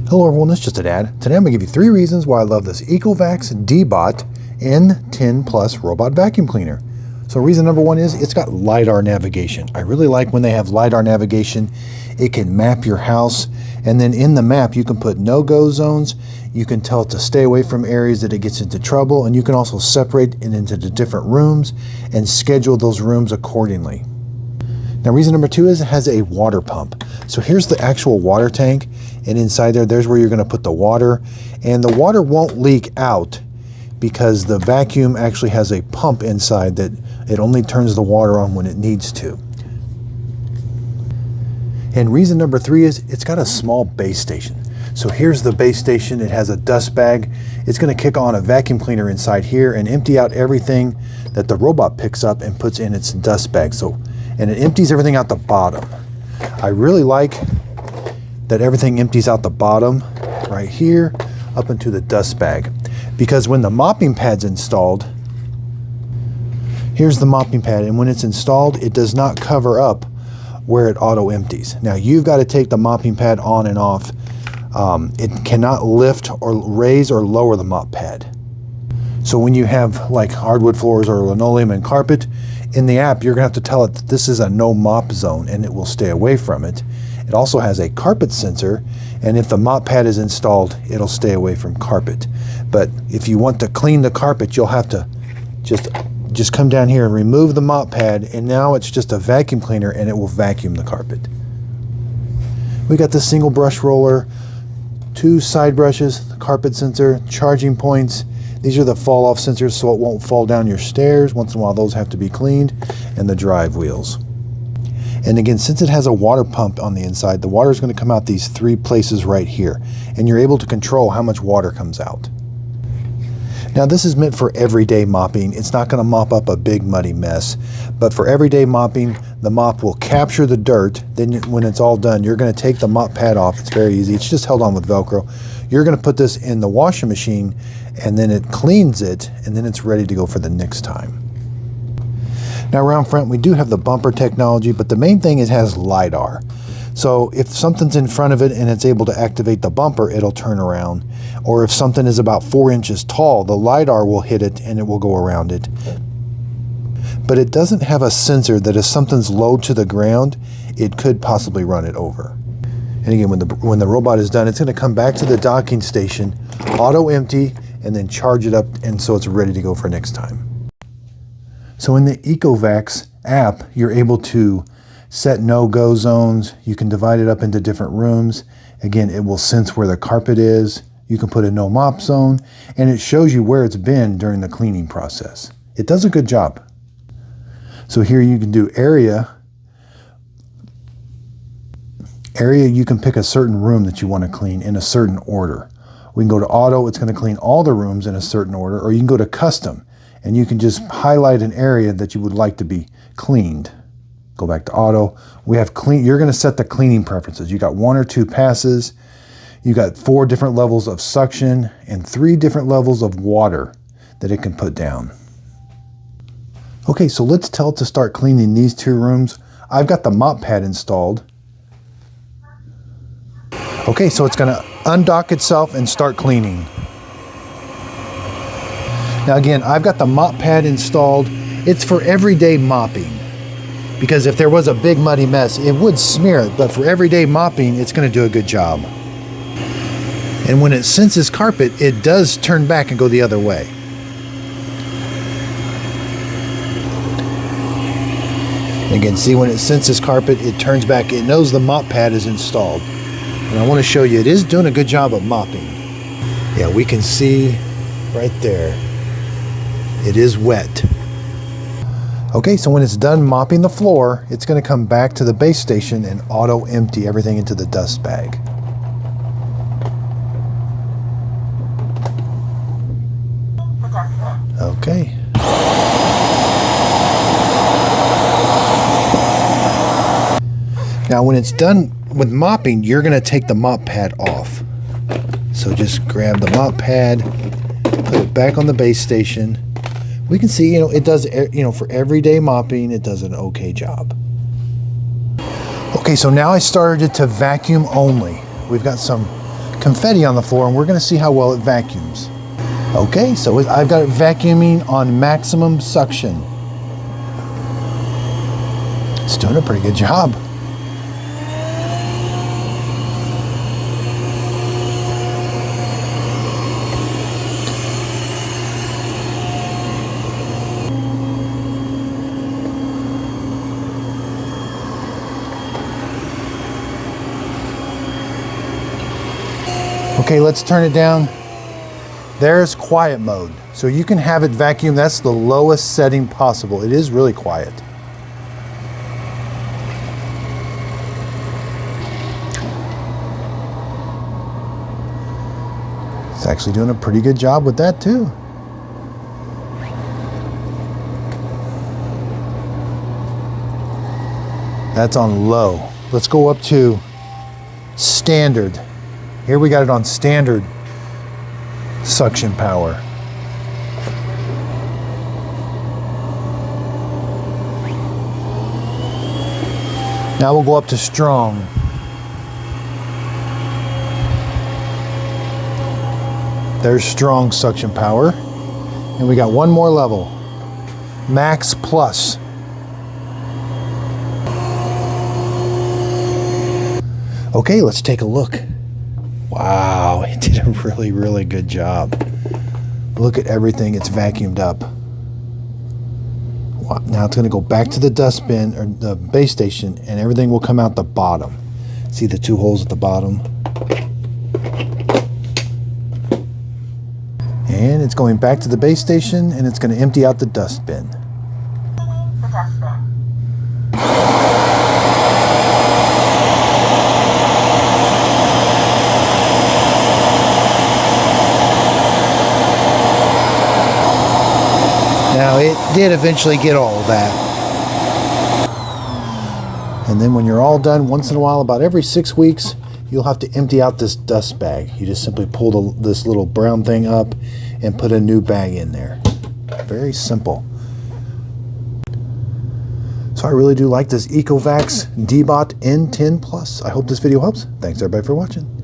Hello everyone, this is just an ad. Today I'm going to give you 3 reasons why I love this ECOVACS DEEBOT N10 Plus robot vacuum cleaner. So reason number 1 is it's got Lidar navigation. I really like when they have Lidar navigation. It can map your house, and then in the map you can put no-go zones. You can tell it to stay away from areas that it gets into trouble, and you can also separate it into the different rooms and schedule those rooms accordingly. Now reason number 2 is it has a water pump. So here's the actual water tank, and inside there's where you're going to put the water, and the water won't leak out because the vacuum actually has a pump inside that it only turns the water on when it needs to. And reason number 3 is it's got a small base station. So here's the base station. It has a dust bag. It's going to kick on a vacuum cleaner inside here and empty out everything that the robot picks up and puts in its dust bag. And it empties everything out the bottom. I really like that everything empties out the bottom right here up into the dust bag, because when the mopping pad's installed, here's the mopping pad, and when it's installed it does not cover up where it auto empties. Now you've got to take the mopping pad on and off. It cannot lift or raise or lower the mop pad. So when you have like hardwood floors or linoleum and carpet, in the app, you're going to have to tell it that this is a no mop zone and it will stay away from it. It also has a carpet sensor, and if the mop pad is installed, it'll stay away from carpet. But if you want to clean the carpet, you'll have to just come down here and remove the mop pad, and now it's just a vacuum cleaner and it will vacuum the carpet. We got the single brush roller, 2 side brushes, the carpet sensor, charging points. These are the fall off sensors so it won't fall down your stairs. Once in a while those have to be cleaned, and the drive wheels. And again, since it has a water pump on the inside, the water is going to come out these 3 places right here, and you're able to control how much water comes out. Now this is meant for everyday mopping. It's not going to mop up a big muddy mess, but for everyday mopping, the mop will capture the dirt. Then when it's all done, you're going to take the mop pad off. It's very easy. It's just held on with Velcro. You're going to put this in the washing machine, and then it cleans it, and then it's ready to go for the next time. Now around front we do have the bumper technology, but the main thing is it has Lidar. So if something's in front of it and it's able to activate the bumper, it'll turn around. Or if something is about 4 inches tall, the Lidar will hit it and it will go around it. But it doesn't have a sensor that if something's low to the ground, it could possibly run it over. And again, when the robot is done, it's going to come back to the docking station, auto empty, and then charge it up, and so it's ready to go for next time. So in the ECOVACS app, you're able to set no-go zones. You can divide it up into different rooms. Again, it will sense where the carpet is. You can put a no mop zone, and it shows you where it's been during the cleaning process. It does a good job. So here you can do area. You can pick a certain room that you want to clean in a certain order. We can go to auto, it's going to clean all the rooms in a certain order, or you can go to custom, and you can just highlight an area that you would like to be cleaned. Go back to auto. We have clean. You're going to set the cleaning preferences. You got 1 or 2 passes. You got 4 different levels of suction and 3 different levels of water that it can put down. Okay, so let's tell it to start cleaning these 2 rooms. I've got the mop pad installed. Okay, so it's going to undock itself and start cleaning. Now again, I've got the mop pad installed. It's for everyday mopping, because if there was a big muddy mess, it would smear it, but for everyday mopping, it's going to do a good job. And when it senses carpet, it does turn back and go the other way. Again, see, when it senses carpet, it turns back. It knows the mop pad is installed. And I want to show you, it is doing a good job of mopping. Yeah, we can see right there. It is wet. Okay, so when it's done mopping the floor, it's going to come back to the base station and auto empty everything into the dust bag. Okay. Now when it's done with mopping, you're going to take the mop pad off. So just grab the mop pad, put it back on the base station. We can see, it does, for everyday mopping, it does an okay job. Okay, so now I started it to vacuum only. We've got some confetti on the floor, and we're going to see how well it vacuums. Okay, so I've got it vacuuming on maximum suction. It's doing a pretty good job. Okay, let's turn it down. There's quiet mode. So you can have it vacuum. That's the lowest setting possible. It is really quiet. It's actually doing a pretty good job with that too. That's on low. Let's go up to standard. Here we got it on standard suction power. Now we'll go up to strong. There's strong suction power. And we got one more level. Max plus. Okay, let's take a look. Wow, it did a really, really good job. Look at everything it's vacuumed up. Wow. Now it's going to go back to the dustbin or the base station, and everything will come out the bottom. See the two holes at the bottom? And it's going back to the base station, and it's going to empty out the dustbin. Now it did eventually get all of that. And then when you're all done, once in a while, about every 6 weeks, you'll have to empty out this dust bag. You just simply pull this little brown thing up and put a new bag in there. Very simple. So I really do like this ECOVACS DEEBOT N10 Plus. I hope this video helps. Thanks everybody for watching.